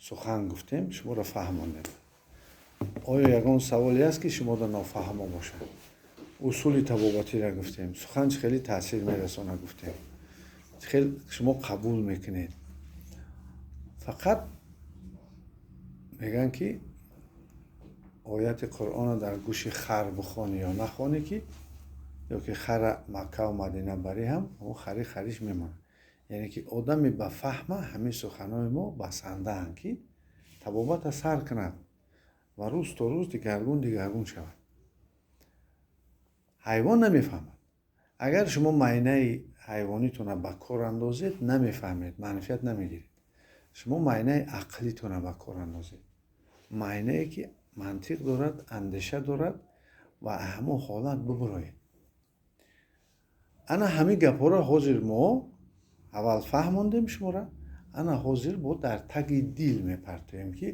сухан гуфтем, шуморо фаҳмондем. оё ягон саволе аст ки шуморо нофаҳмо бошад? усули табобатиро гуфтем, сухан чӣ хеле таъсир мерасонад гуфтем, чӣ хеле шумо қабул мекунед. фақат мегӯянд ки ояти қуръонро дар гӯши хар бихонӣ ё нахонӣ, ки ё ки хара Макка ва Мадина барӣ ҳам хари хариш мемонад. яъне ки одами ба фаҳма ҳамин суханои мо басандаанд, ки табобата сар кунад ва рӯз то рӯз дигаргун шавад. ҳайвон намефаҳмад. агар шумо майнаи ҳайвонитонро ба кор андозед, намефаҳмед, манфият намегиред. шумо майнаи ақлитонро ба кор андозед, майнае ки мантиқ дорад, андеша дорад ва ҳамон ҳолат бубуроед. ана ҳамин гапҳоро ҳозир мо аввал фаҳмондем шуморо, ана ҳозир бо дар таги дил мепартоем, ки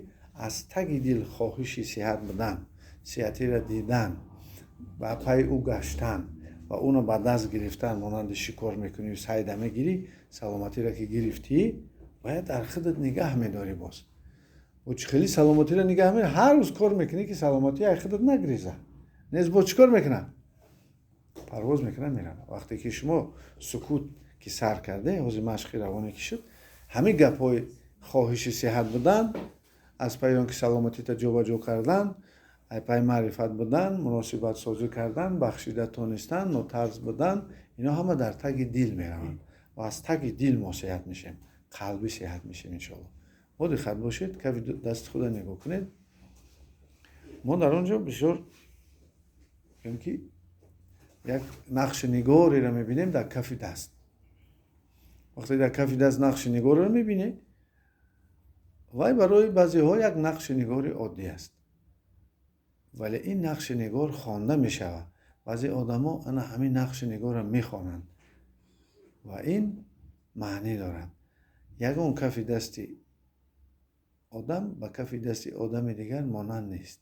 аз таги дил хоҳиши сиҳат будан, сиҳатиро дидан, ба пай ӯ гаштан ва уно ба даст гирифтан, монанди шикор мекунӣ, сайда мегирӣ, саломатиро ки гирифтӣ, бояд дар худат нигаҳ медорӣ. боз чӣ хеле саломатиро нигаҳ медорӣ, ҳар рӯз кор мекунӣ, ки саломатӣ аз худат нагреза. нез бо чӣ кор мекунад? парвоз мекунад, меравад. вақте ки шумо сукут ки сар карде, ҳозир машқи равонӣ ки шуд, ҳамин гапҳои хоҳиши сиҳат будан, аз пайи он ки саломатита ҷобаҷо кардан, аз пайи маърифат будан, муносибатсозӣ кардан, бахшида тонистан, нотарс будан, ино ҳама дар таги дил мераванд ва аз таги дил мо сиҳат мешем, қалбӣ сиҳат мешем иншоалло. бо диққат бошед, кафи дасти худа нигоҳ кунед. мо дар он ҷо бисёр ки як нақши нигориро мебинем дар кафи даст. вақте дар кафи даст нақши нигориро мебинед, вай барои баъзеҳо як нақши нигори оддӣ аст, вале ин нақши нигор хонда мешавад. баъзе одамо ана ҳамин нақши нигорро мехонанд ва ин маънӣ дорад. ягон кафи дасти одам ба кафи дасти одами дигар монанд нест.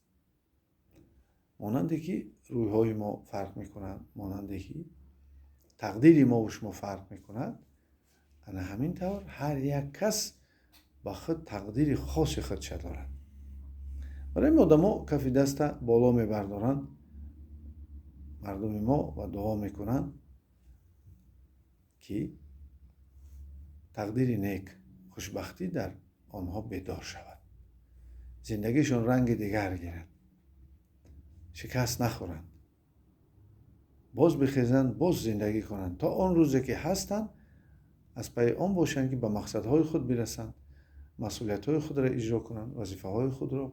монанде ки рӯйҳои мо фарқ мекунад, монанде ки тақдири мо ва шумо фарқ мекунад, ана ҳамин тавр ҳар як кас ба худ тақдири хоси худша дорад. барои ин одамо кафи даста боло мебардоранд, мардуми мо, ва дуо мекунанд ки тақдири нек, хушбахтӣ дар онҳо бедор шавад, зиндагишон ранги дигар гирад, шикаст нахӯранд, боз бихезанд, боз зиндагӣ кунанд, то он рӯзе ки ҳастанд аз пайи он бошанд ки ба мақсадҳои худ бирасанд, масъулиятҳои худро иҷро кунанд, вазифаҳои худро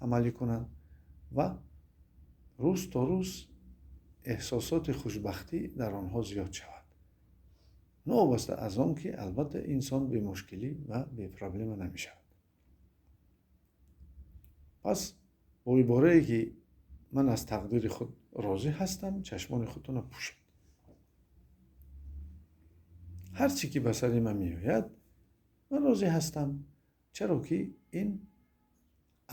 амалӣ кунанд ва рӯз то рӯз эҳсосоти хушбахтӣ дар онҳо зиёд шавад. новобаста аз он ки албатта инсон бемушкилӣ ва бепроблема намешавад. пас бо иборае ки ман аз тақдири худ розӣ ҳастам, чашмони худтонро пӯшед. ҳар чӣ ки ба сари ман меояд, ман розӣ ҳастам, чаро ки ин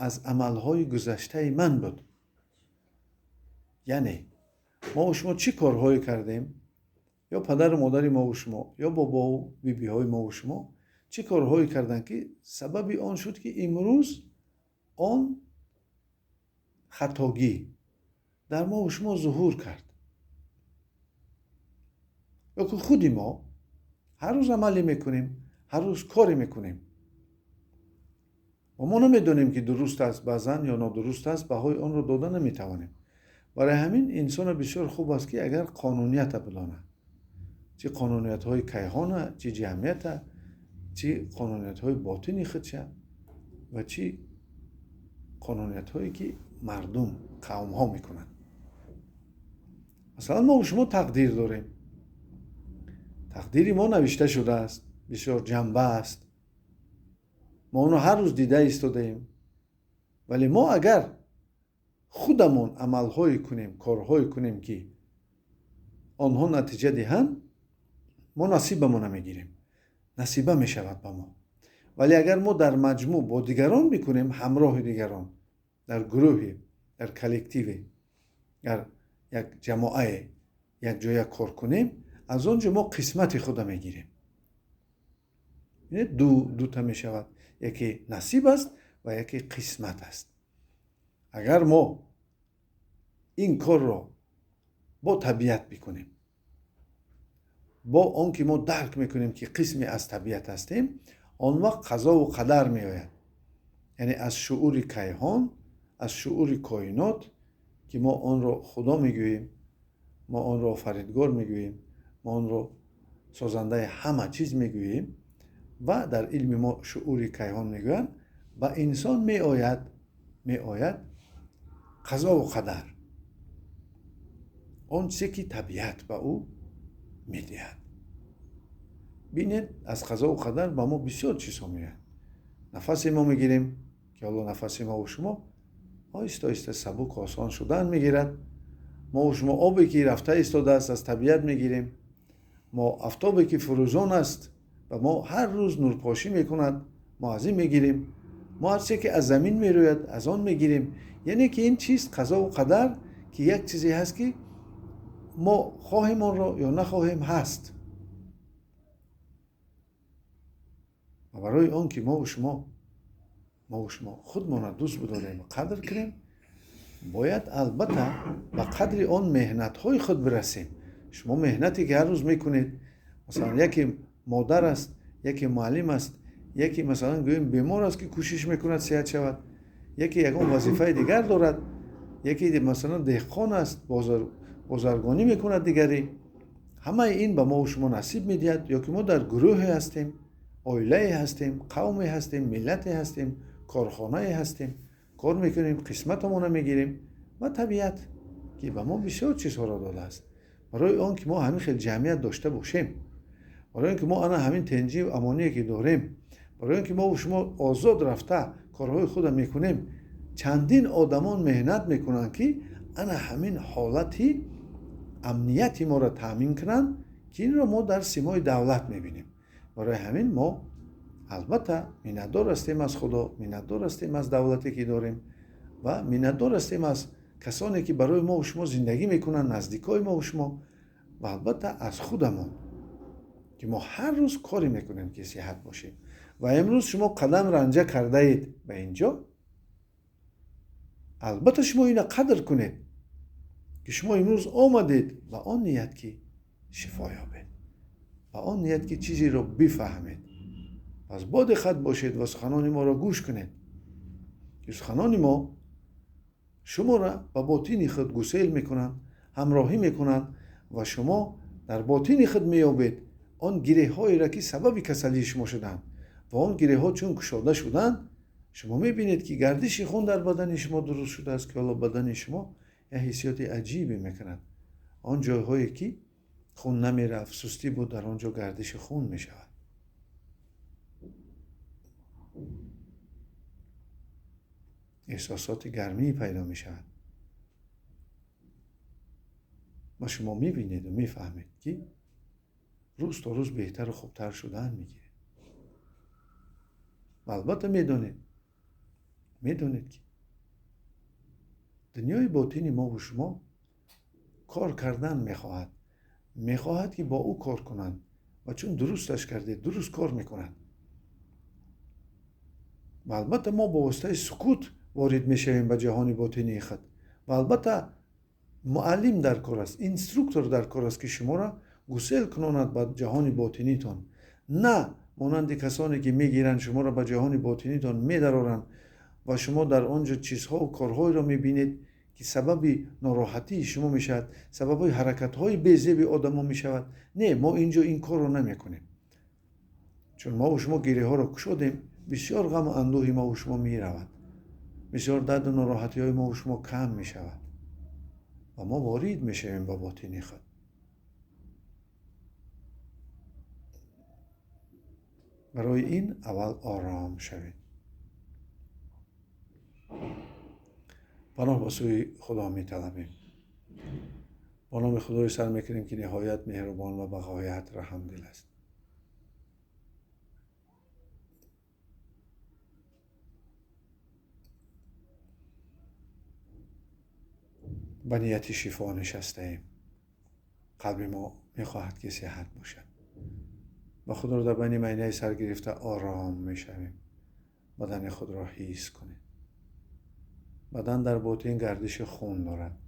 аз амалҳои гузаштаи ман буд. яъне мо ва шумо чӣ корҳое кардем, ё падару модари мо ва шумо, ё бобову бибиҳои мо ва шумо чӣ корҳое карданд, ки сабаби он шуд, ки имрӯз он хатогӣ дар мо ва шумо зуҳур кард. ё ки худи мо ҳар рӯз амале мекунем, ҳар рӯз коре мекунем ва мо намедонем ки дуруст аст баъзан ё нодуруст аст, баҳои онро дода наметавонем. барои ҳамин инсона бисёр хуб аст, ки агар қонунията бидонад, чӣ қонуниятҳои кайҳона, чӣ ҷамъията, чӣ қонуниятҳои ботини худша ва чӣ қонуниятҳое ки мардум, қавмҳо мекунанд. масалан мо шумо тақдир дорем. тақдири мо навишта шудааст, бисёр ҷанба аст. мо онро ҳар рӯз дида истодаем. вале мо агар худамон амалҳое кунем, корҳое кунем ки онҳо натиҷа диҳанд, мо насибамона мегирем, насиба мешавад ба мо. вале агар мо дар маҷмӯъ бо дигарон бикунем, ҳамроҳи дигарон, дар гурӯҳе, дар коллективе, дар як ҷамоае якҷоя кор кунем, аз он ҷо мо қисмати худа мегирем. дута мешавад. یکی نصیب است و یکی قسمت است. اگر ما این کار رو با طبیعت بکنیم، با آن که ما درک میکنیم که قسمی از طبیعت هستیم، آن وقت قضا و قدر می آید. یعنی از شعور کیهان، از شعور کائنات که ما آن را خدا میگوییم، ما آن را آفریدگار میگوییم، ما آن را سازنده همه چیز میگوییم و در علم ما شعور کیهان میگویند، و انسان می آید قضا و قدر، آن چیزی که طبیعت به او میدهد. بینید از قضا و قدر به ما بسیار چیزها میاد. نفس ما میگیریم که حالا نفس ما و شما آهسته آهسته سبک آسان شدن میگیرد. ما و شما آبی که رفته ایستاده است از طبیعت میگیریم. ما آفتابی که فروزان است و ما هر روز نورپاشی میکند، ما از این میگیریم. ما هر چیزی که از زمین میروید از آن میگیریم. یعنی که این چیز قضا و قدر که یک چیزی هست که ما خواهیم آن را یا نخواهیم هست. و برای آن که ما و شما خودمان را دوست بداریم و قدر کنیم، باید البته به قدر آن مهنت های خود برسیم. شما مهنتی که هر روز میکنید، مثلا یکی مادر است، یکی معلم است، یکی مثلا گویم بیمار است که کوشش میکند صحت شود، یکی یگان وظیفه دیگر دارد، یکی مثلا دهقان است بازرگانی میکند دیگری. همه این به ما و شما نصیب میدهد، یا که ما در گروه هستیم، عائله هستیم، قومی هستیم، ملت هستیم، کارخانه هستیم، کار میکنیم، قسمتمون میگیریم و طبیعت که به ما بسیار چیزها را داده است. برای آن که ما همین خیلی جمعیت داشته باشیم، برای آن که ما انا همین تنجی و امانی که داریم، برای آن که ما و شما آزاد رفته کارهای خود میکنیم، چندین آدمان مهنت میکنن که انا همین حالتی امنیتی ما را تامین کنن که این را ما در سیمای دولت میبینیم. برای همین ما البته منتدار هستیم از خدا، منتدار هستیم از دولتی که داریم و منتدار هستیم از کسانی که برای ما و شما زندگی میکنن، نزدیکای ما و شما، و البته از خودمون که ما هر روز کاری میکنیم که صحت باشیم. و امروز شما قدم رنجه کرده اید به اینجا، البته شما اینو قدر کنید که شما امروز آمدید و آن نیت که شفا یابید، و آن نیت که چیزی رو بفهمید. پس با دقت باشید و سخنان ما را گوش کنید که سخنان ما شما را به باطن خود گسیل میکنند، همراهی میکنند و شما در باطن خود میابید آن گره هایی را که سبب کسلی شما شدند و آن گره ها چون گشاده شدند، شما میبینید که گردش خون در بدن شما درست شده است که حالا بدن شما یه حسیات عجیبی میکند. آن جایهایی که خون نمیرفت، سستی بود، در آنجا گردش خون میشود. احساسات گرمی پیدا میشود و شما میبینید و میفهمید که روز تا روز بهتر و خوبتر شدن میگیره. و البته میدونید که دنیای باطنی ما و شما کار کردن میخواهد که با او کار کنند و چون درستش کرده درست کار میکنند. و البته ما با واسطه سکوت وارد میشویم به جهان باطنی خود. و البته معلم در کار است، اینستروکتور در کار است که شما را گسیل کناند به جهان باطنیتان، نه مانند کسانی که میگیرند شما را به جهان باطنیتان میدرارند و شما در آنجا چیزها و کارهای را میبینید که سبب ناراحتی شما میشود، سبب حرکت‌های بی‌زیب آدم‌ها میشود. نه، ما اینجا این کار رو نمیکنیم، چون ما و شما گیره ها را کشادیم. بسیار غم و اندوه ما و شما میرود، بسیار درد و ناراحتی های ما و شما کم میشود و ما وارد میشویم با باطنی خود. برای این اول آرام شوید. پناه به سوی خدا میطلبیم. با نام خدای سر میکنیم که نهایت مهربان و به غایت رحم دل است. به نیت شفا نشسته ایم. قلب ما میخواهد که صحت باشد و خدا را در بین معینه سر گرفته آرام میشویم بدن خود را حس کنید. بدن در باطن گردش خون دارد.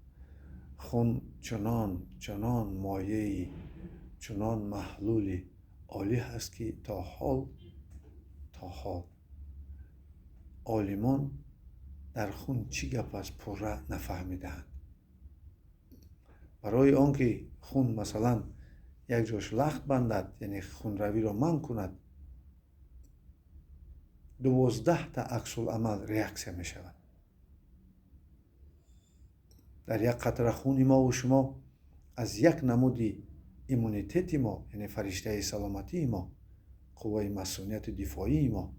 خون چنان مایعی، چنان محلولی عالی هست که تا حال عالمان در خون چی گپ است پره نفهمیدند. برای آنکه خون مثلا یک جاش لخت بندد، یعنی خون روی را منع کند، 12 تا عکس العمل ریاکسیون می شود. در یک قطره خون ما و شما از یک نمودی ایمونیتت ما، یعنی فرشته سلامتی ما، قوه مسئولیت دفاعی ما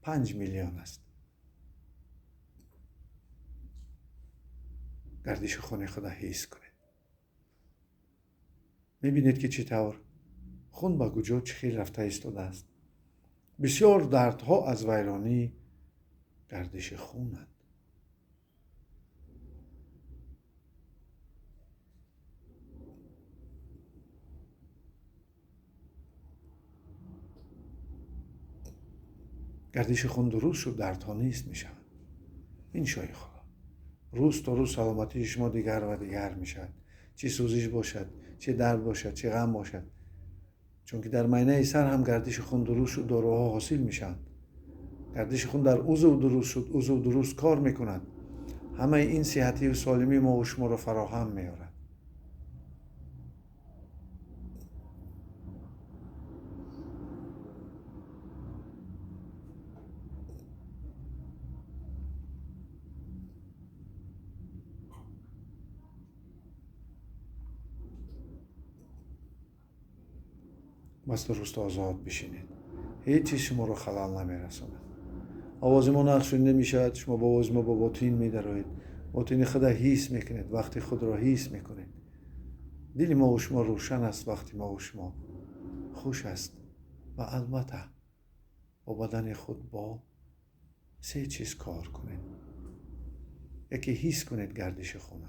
5 میلیون است. گردش خون خود حس کنید. میبینید که چطور خون به کجا چه خیلی رفته ایستاده است. بسیار دردها از ویرانی گردش خونند. گردش خون درست شد، دردها نیست میشود. این شای خدا. روز تا روز سلامتی شما دیگر و دیگر میشود. چه سوزش باشد، چه درد باشد، چه غم باشد. چون که در معاینه سر هم گردش خون درست شد، داروها حاصل میشن. گردش خون در عضو درست شد، عضو درست کار میکنند. همه این صحتی و سالمی ما و شما را فراهم میارد. بس درست آزاد بشینید. هیچ چیز شما را خلل نمیرساند. آواز ما نقش شنیده میشود، شما با آواز ما با باطن میدرایید. باطن خود را حس میکنید. وقتی خود را حس میکنید، دل ما و شما روشن است. وقتی ما و شما خوش است. و البته با بدن خود با 3 چیز کار کنید. یکی حس کنید گردش خون.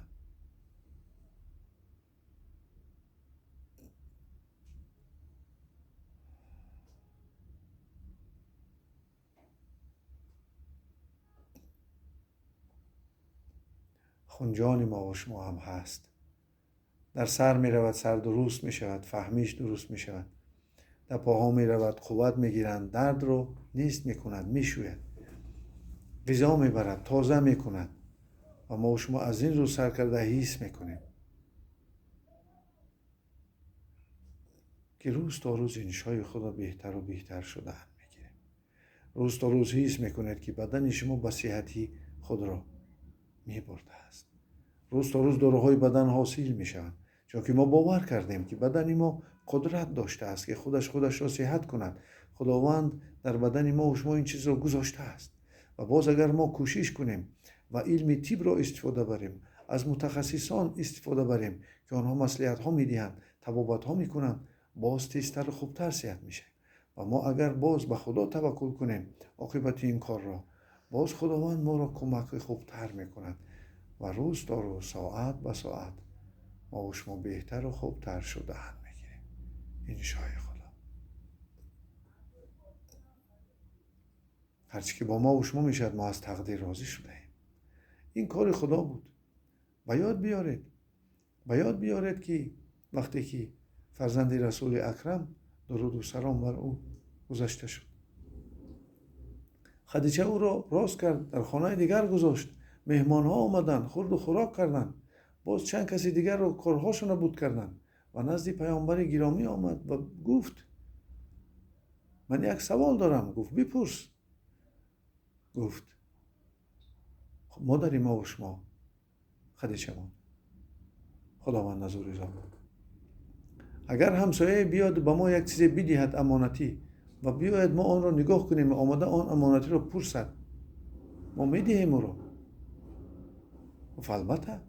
خونجان ما و شما هم هست. در سر می رود، سر درست می شود، فهمیش درست می شود. در پاها می رود، قوت می گیرند، درد رو نیست می کند، می شوید. غذا می برد، تازه می کند. و ما و شما از این رو سر کرده حس می کنیم که روز تا روز این شای خدا بهتر و بهتر شده می گیریم. روز تا روز حس می کنید که بدن شما به صحتی خود را می برده است. روز تا روز داروهای بدن حاصل می شوند. چون که ما باور کردیم که بدن ما قدرت داشته است که خودش را صحت کند. خداوند در بدن ما و شما این چیز را گذاشته است. و باز اگر ما کوشش کنیم و علم طب را استفاده بریم، از متخصصان استفاده بریم که آنها مصلحت ها می دهند، طبابت ها می کنند، باز تیزتر و خوبتر صحت می شویم. و ما اگر باز به خدا توکل کنیم عاقبت این کار را، باز خداوند ما را کمک خوبتر می کند. و روز تا روز، ساعت به ساعت ما و شما بهتر و خوبتر شده هم میگیریم. این شای خدا. هرچی که با ما و شما میشد، ما از تقدیر راضی شده ایم. این کار خدا بود. و یاد بیارید که وقتی که فرزند رسول اکرم درود و سلام بر او گذشته شد، خدیجه او را راست کرد، در خانه دیگر گذاشت. مهمان ها آمدن، خورد و خوراک کردن. باز چند کسی دیگر رو کارهاشون بود کردن. و نزد پیامبر گرامی آمد و گفت من یک سوال دارم. گفت بپرس. گفت مادر ما و شما خدیجه ما، خداوند از او رضا بود، اگر همسایه بیاد به ما یک چیز بدهد امانتی و بیاید ما آن را نگاه کنیم و آمده آن امانتی را پرسد، ما میدهیم او را. گفت البته.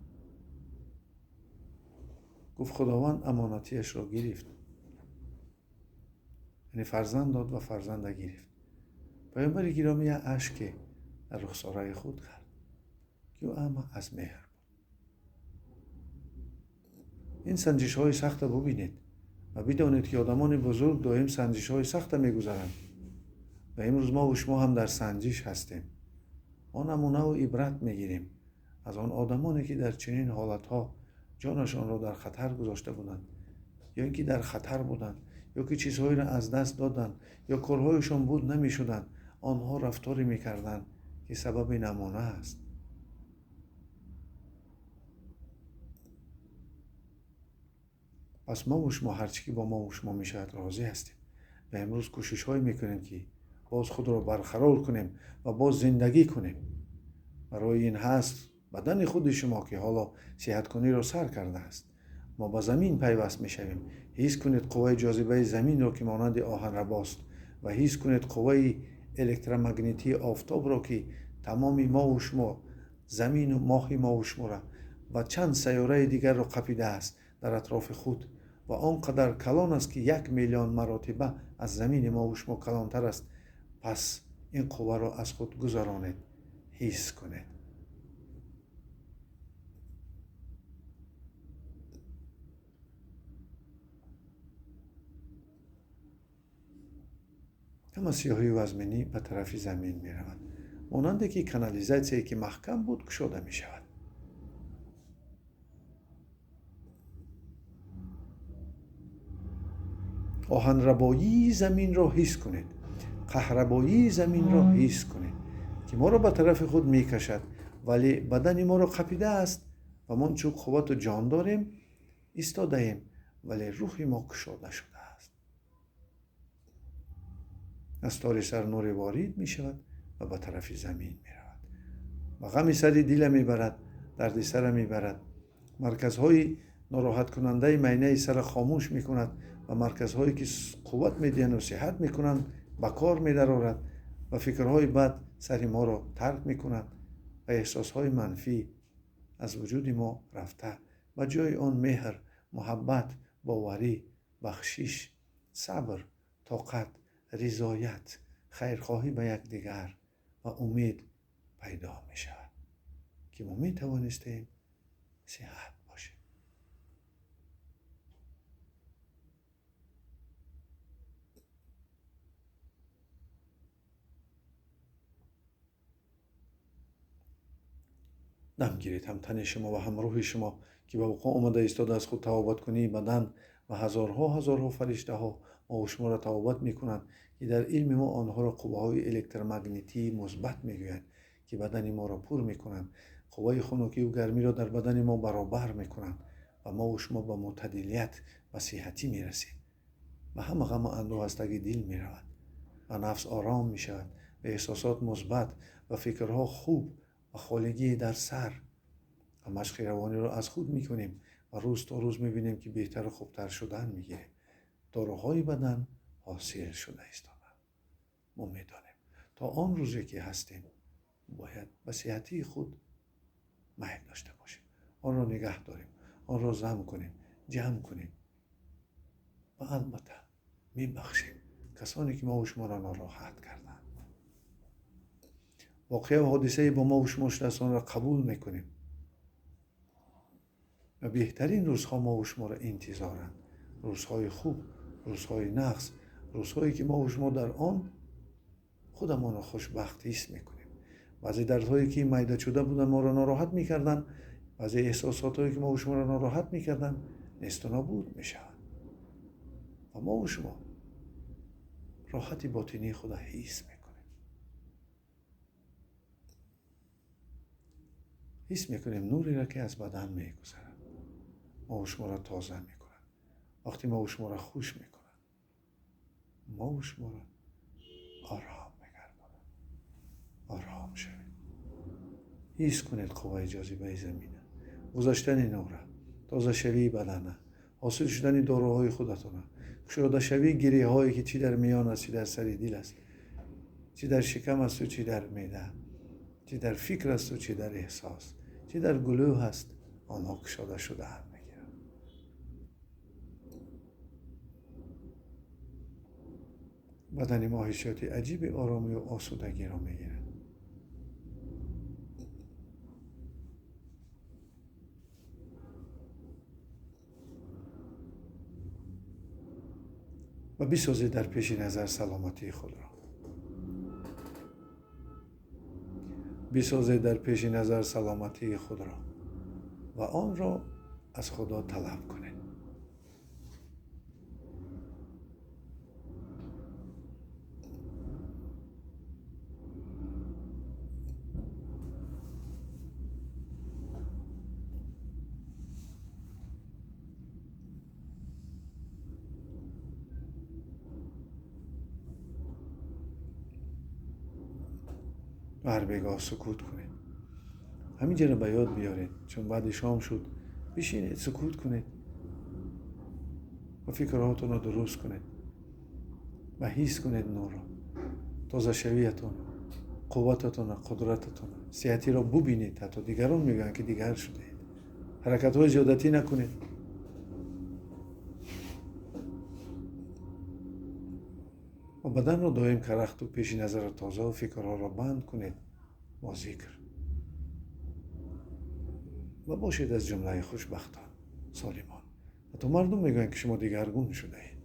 گفت خداوند امانتیش را گرفت، یعنی فرزند داد و فرزند گرفت. پیامبر گرامی اشک در رخساره خود کرد که او اما از مهر بود. این سنجش های سخت ببینید و بدانید که آدمان بزرگ دائم سنجش های سخت میگذرند. و امروز ما و شما هم در سنجش هستیم. ما نمونه و عبرت میگیریم از آن آدمانی که در چنین حالتها جانشان را در خطر گذاشته بودند، یا اینکه در خطر بودند، یا که چیزهایی را از دست دادند، یا کارهایشان بود نمیشدند، آنها رفتاری میکردند که سبب نمونه است. پس ما و شما هرچی که با ما و شما میشود راضی هستیم و امروز کوشش های میکنیم که باز خود را برقرار کنیم و باز زندگی کنیم. برای این هست بدن خود شما که حالا صحت کنی را سر کرده است، ما با زمین پیوست میشویم. حس کنید قوه جاذبه زمین را که مانند آهن رباست و حس کنید قوه الکترومگنیتی آفتاب را که تمام ما و شما، زمین و ماه ما و شما را و چند سیاره دیگر را قپیده است در اطراف خود و آنقدر کلان است که 1,000,000 مراتبه از زمین ما و شما کلانتر است. پس این قوه را از خود گذرانید، حس کنید. اما سیاهی وزمینی به طرف زمین می رود، مانند که کانالیزاسیایی که محکم بود گشوده می شود. آهن ربایی زمین را حس کنید، قهربایی زمین را حس کنید که ما را به طرف خود می کشد، ولی بدن ما را قپیده است و ما چون قوت و جان داریم ایستاده ایم، ولی روح ما گشوده شده است. از تار سر نور وارد می شود و به طرف زمین می رود و غم سر دل می برد، درد سر می برد. مرکزهای ناراحت کننده معنی سر خاموش می کند و مرکزهایی که قوت می دهند و صحت می کنند به کار می درآورد و فکرهای بد سر ما را ترک می کنند و احساسهای منفی از وجود ما رفته و جای آن مهر، محبت، باوری، بخشش، صبر، طاقت، رضایت، خیرخواهی به یکدیگر و امید پیدا می شود که ما می توانستیم صحت باشیم. دم گیرید، هم تن شما و هم روح شما که به وقوع آمده ایستاده از خود توابت کنی بدن و هزارها فرشته ها ما و شما را توابت می کنند که در علم ما آنها را قوه های الکترومگنیتی مثبت می گویند که بدن ما را پر می کنند، قوه خنکی و گرمی را در بدن ما برابر می کنند و ما و شما به معتدلیت و صحتی می رسیم و همه غم و اندوه از تگ دل می رود و نفس آرام می شود و احساسات مثبت و فکرها خوب و خالگی در سر و مشق روانی را از خود می کنیم و روز تا روز می بینیم که بهتر و خوبتر شدن می گیریم. داروهای بدن حاصل شده ایستادن. ما می دانیم تا آن روزی که هستیم باید به صحتی خود میل داشته باشیم، آن را نگه داریم، آن را جمع کنیم، و البته می بخشیم کسانی که ما و شما را ناراحت کردند. واقعه و حادثه با ما و شما شده را قبول میکنیم و بهترین روزها ما و شما را انتظارند. روزهای خوب، روزهای نقص، روزهایی که ما و شما در آن خودمان را خوشبخت حس میکنیم. بعضی دردهایی که میده شده بودن ما را ناراحت میکردن، بعضی احساساتی که ما و شما را ناراحت میکردن نیست و نابود میشوند و ما و شما راحت باطنی خود حس میکنیم. حس میکنیم نوری را که از بدن میگذرد، ما و شما را تازه میکنند. وقتی ما و شما را خوش میکنند، ما و شما را آرام میگردانند. آرام شوید، حس کنید قوه جاذبه زمینه، گذاشتن نوره، تازه شوی بدنه، حاصل شدن داروهای خودتونه، گشوده شوی گریه هایی که چی در میان است، چی در سر دل است، چی در شکم است و چی در معده، چی در فکر است و چی در احساس، چی در گلوه هست، آنها گشوده شده هم میگیرند. بدن ما حسیات عجیب آرامی و آسودگی را میگیرد. و بسازید در پیش نظر سلامتی خود را. بسازید در پیش نظر سلامتی خود را و آن را از خدا طلب کنید. و هر بگاه سکوت کنید. همینجا را به یاد بیارید، چون بعد شام شد بشینید سکوت کنید و فکرهاتون را درست کنید و حس کنید نور را، تازه شویتون، قوتتون، قدرتتون، صحتی را ببینید. حتی دیگران میگن که دیگر شده اید. حرکت های زیادتی نکنید. و بدن را دائم کرخت و پیش نظر تازه و فکرها را بند کنید با ذکر و باشید از جمله خوشبختان، سالمان. حتی مردم میگن که شما دیگرگون شده اید.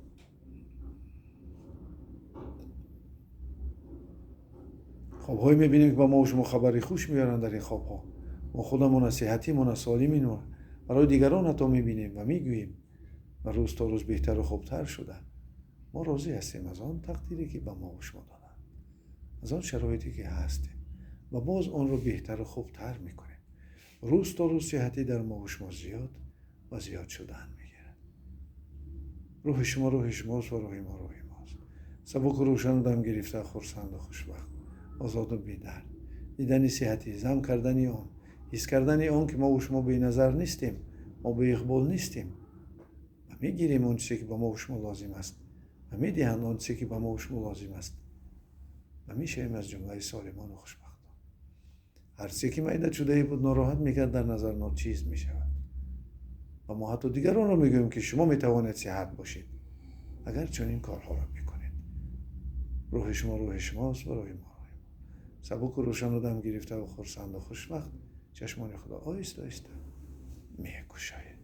خواب‌هایی میبینیم که با ما و شما خبری خوش میارن. در این خواب‌ها ما خودمون صحتیمون سالمین برای دیگران حتی میبینیم و میگوییم و روز تا روز بهتر و خوبتر شده. ما راضی هستیم از آن تقدیری که به ما و شما دادن، از آن شرایطی که هستیم و باز آن رو بهتر و خوبتر میکنیم. روز تا روز صحتی در ما و شما زیاد و زیاد شدن میگیره. روح شما روح شماست و روح ما روح ماست. سبک و روشن دم گرفته، خرسند و خوشبخت، آزاد و بی‌درد. دیدن صحتی، زم کردن آن، حس کردن آن که ما و شما بی نظر نیستیم، ما به اقبال نیستیم و میگیریم آن چیزی که به ما و شما لازم است و میدهند آن چیزی که به ما و شما لازم است و میشیم از جمله سالمان و خوشبختان. هر چیزی که معده شده بود ناراحت میکرد در نظر ناچیز میشود و ما حتی دیگران رو میگوییم که شما میتوانید صحت باشید اگر چنین کارها را میکنید. روح شما روح شماست و روح ما. سبک و روشن و دم گرفته و خرسند و خوشبخت چشمان خدا آهسته آهسته میکشاید.